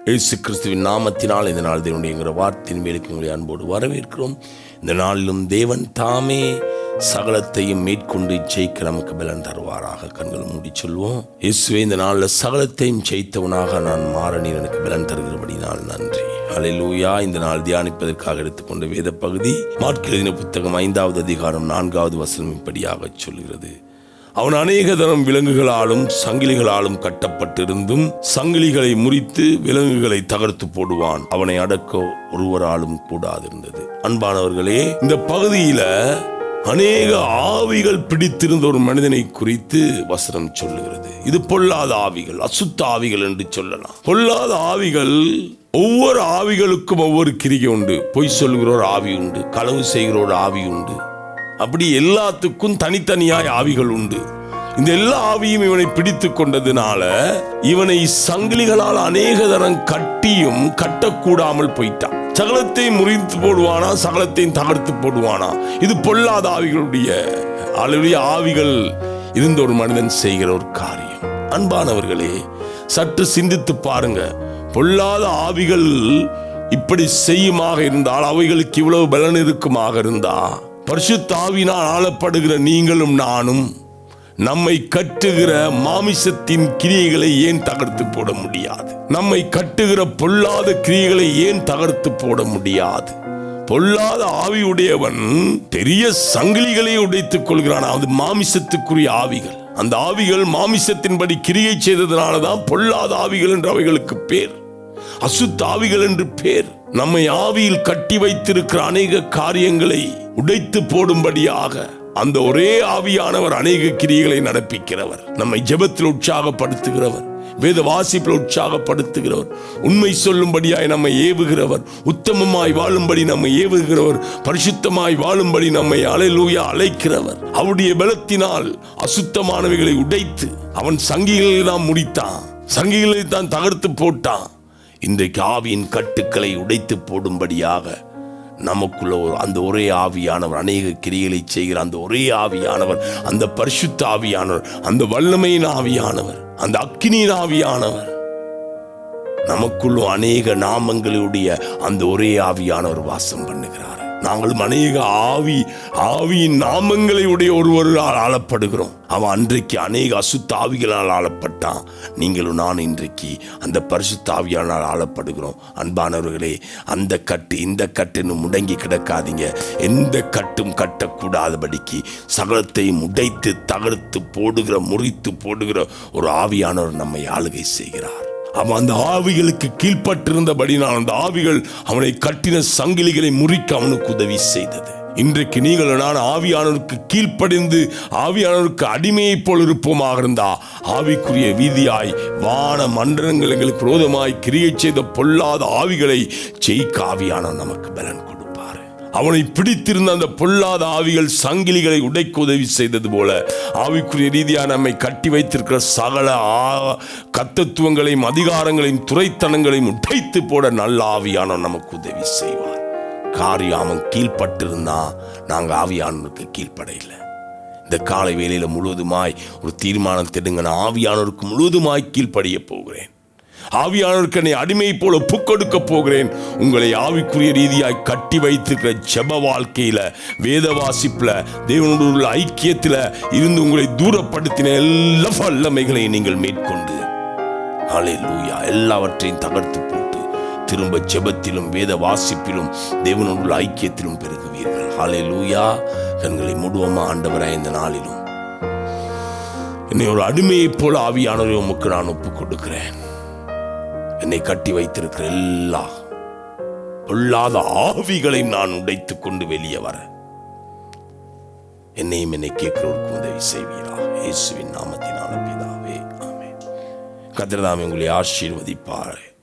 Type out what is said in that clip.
இயேசு கிறிஸ்துவின் நாமத்தினால் இந்த நாள் தேவனுடைய வார்த்தையின் மேலுக்கு உங்களை அன்போடு வரவேற்கிறோம். இந்த நாளிலும் தேவன் தாமே சகலத்தையும் மேற்கொண்டு ஜெயிக்க நமக்கு பலன் தருவாராக. கண்களை மூடி சொல்வோம். இயேசுவே, இந்த நாளில் சகலத்தையும் ஜெயித்தவனாக நான் மாற நீர் எனக்கு பலன் தருகிறபடினால் நன்றி. அல்லேலூயா. இந்த நாள் தியானிப்பதற்காக எடுத்துக்கொண்ட வேத பகுதி மாற்கு எழுதின புத்தகம் 5வது அதிகாரம் 4வது வசனம் இப்படியாக சொல்கிறது. அவன் அநேக தரம் விலங்குகளாலும் சங்கிலிகளாலும் கட்டப்பட்டிருந்தும் சங்கிலிகளை முறித்து விலங்குகளை தகர்த்து போடுவான். அவனை அடக்க ஒருவராலும் கூடாதிருந்தது. அன்பானவர்களே, இந்த பகுதியில அநேக ஆவிகள் பிடித்திருந்த ஒரு மனிதனை குறித்து வசனம் சொல்லுகிறது. இது பொல்லாத ஆவிகள், அசுத்த ஆவிகள் என்று சொல்லலாம். பொல்லாத ஆவிகள், ஒவ்வொரு ஆவிகளுக்கும் ஒவ்வொரு கிரிகை உண்டு. பொய் சொல்கிற ஒரு ஆவி உண்டு, களவு செய்கிற ஒரு ஆவி உண்டு. அப்படி எல்லாத்துக்கும் தனித்தனியாய் ஆவிகள் உண்டு. இந்த எல்லா ஆவியும் இவனை பிடித்து கொண்டதுனால இவனை சங்கிலிகளால் அநேக தரம் கட்டியும் கட்டக்கூடாமல் போயிட்டான். சகலத்தை முறித்து போடுவானா, சகலத்தையும் தகர்த்து போடுவானா. இது பொல்லாத ஆவிகளுடைய ஆவிகள் இருந்த ஒரு மனிதன் செய்கிற ஒரு காரியம். அன்பானவர்களே, சற்று சிந்தித்து பாருங்க. பொல்லாத ஆவிகள் இப்படி செய்யுமாக இருந்தால், அவைகளுக்கு இவ்வளவு பலன் இருக்குமாக இருந்தா, பரிசுத்த ஆவியினால் ஆளப்படுகிற நீங்களும் நானும் நம்மை கட்டுகிற மாமிசத்தின் கிரியைகளை ஏன் தகர்த்து போட முடியாது? நம்மை கட்டுகிற பொல்லாத கிரியைகளை ஏன் தகர்த்து போட முடியாது? பொல்லாத ஆவியுடையவன் பெரிய சங்கிலிகளை உடைத்துக் கொள்கிறான். அது மாமிசத்துக்குரிய ஆவிகள். அந்த ஆவிகள் மாமிசத்தின்படி கிரியை செய்ததுனாலதான் பொல்லாத ஆவிகள் என்று அவைகளுக்கு பேர், அசுத்த ஆவிகள் என்று பேர். நம்மை ஆவியில் கட்டி வைத்திருக்கிற அநேக காரியங்களை உடைத்து போடும்படியாக அந்த ஒரே ஆவியானவர் அநேக கிரியைகளை நடப்பிக்கிறவர். நம்மை ஜெபத்தில் உற்சாகப்படுத்துகிறவர், வேத வாசிப்பில் உற்சாகப்படுத்துகிறவர், உண்மை சொல்லும்படியாய் நம்மை ஏவுகிறவர், உத்தமமாய் வாழும்படி நம்மை ஏவுகிறவர், பரிசுத்தமாய் வாழும்படி நம்மை அல்லேலூயா அழைக்கிறவர். அவருடைய பலத்தினால் அசுத்தமானவைகளை உடைத்து அவன் சங்கிகளை தான் முடித்தான், சங்கிகளை தான் தகர்த்து போட்டான். இன்றைக்கு ஆவியின் கட்டுக்களை உடைத்து போடும்படியாக நமக்குள்ள அந்த ஒரே ஆவியானவர், அநேக கிரியைகளை செய்கிற அந்த ஒரே ஆவியானவர், அந்த பரிசுத்த ஆவியானவர், அந்த வல்லமையின் ஆவியானவர், அந்த அக்கினியின் ஆவியானவர், நமக்குள்ள அநேக நாமங்களுடைய அந்த ஒரே ஆவியானவர் வாசம் பண்ணுகிறார். நாங்களும் அநேக ஆவியின் நாமங்களை உடைய ஒருவரால் ஆளப்படுகிறோம். அவன் அன்றைக்கு அநேக அசுத்த ஆவிகளால் ஆளப்பட்டான். நீங்களும் நான் இன்றைக்கு அந்த பரிசுத்த ஆவியானால் ஆளப்படுகிறோம். அன்பானவர்களே, அந்த கட்டு இந்த கட்டுன்னு முடங்கி கிடக்காதீங்க. எந்த கட்டும் கட்டக்கூடாதபடிக்கு சகலத்தையும் உடைத்து தகர்த்து போடுகிற, முறித்து போடுகிற ஒரு ஆவியானவர் நம்மை ஆளுகை செய்கிறார். அவன் அந்த ஆவிகளுக்கு கீழ்பட்டிருந்தபடினால் அந்த ஆவிகள் அவனை கட்டின சங்கிலிகளை முறிக்க அவனுக்கு உதவி செய்தது. இன்றைக்கு நீங்கள் நான் ஆவியானவருக்கு கீழ்ப்படிந்து ஆவியானவருக்கு அடிமையை போல் இருப்போமாக இருந்தா, ஆவிக்குரிய வீதியாய் வான மண்டலங்கள் எங்களுக்கு விரோதமாய் கிரியை செய்த பொல்லாத ஆவிகளை ஜெயிக்க ஆவியானவர் நமக்கு பலன் கொடுப்பார். அவனை பிடித்திருந்த அந்த பொல்லாத ஆவிகள் சங்கிலிகளை உடைக்க உதவி செய்தது போல, ஆவிக்குரிய ரீதியாக நம்மை கட்டி வைத்திருக்கிற சகல கத்தத்துவங்களையும் அதிகாரங்களையும் துரைத்தனங்களையும் உடைத்து போட நல்ல ஆவியானவர் நமக்கு உதவி செய்வார். காரியம் அவன் கீழ்பட்டிருந்தா, நாங்க ஆவியானவருக்கு கீழ்ப்படையில்லை. இந்த காலை வேளையில முழுவதுமாய் ஒரு தீர்மானம் தெடுங்க. நான் ஆவியானவருக்கு முழுவதுமாய் கீழ்ப்படிய போகிறேன். ஆவியானவருக்கு என்னை அடிமை போல ஒப்புக்கொடுக்க போகிறேன். உங்களை ஆவிக்குரிய ரீதியாய் கட்டி வைத்திருக்கிற ஜெப வாழ்க்கையில, வேத வாசிப்புல, தேவனோடு உள்ள ஐக்கியத்தில் இருந்து உங்களை தூரப்படுத்தின எல்லா வல்லமைகளையும் நீங்கள் மேற்கொண்டு அல்லேலூயா எல்லாவற்றையும் தகர்த்து போட்டு திரும்ப ஜெபத்திலும் வேத வாசிப்பிலும் தேவனோடு உள்ள ஐக்கியத்திலும் பெருகுவீர்கள். அல்லேலூயா. கண்களை மூடுவோமா? ஆண்டவராய், இந்த நாளிலும் என்னை ஒரு அடிமையை போல ஆவியானவரை உமக்கு நான் ஒப்புக் கொடுக்கிறேன். என்னை கட்டி வைத்திருக்கிற எல்லா பொல்லாத ஆவிகளையும் நான் உடைத்துக் கொண்டு வெளியே வர என்னையும் என்னை கேட்கிறவருக்கு உதவி செய்வீராக. இயேசுவின் நாமத்தினால பிதாவே, ஆமென். கர்த்தர் தாமே உங்களை ஆசீர்வதிப்பார்.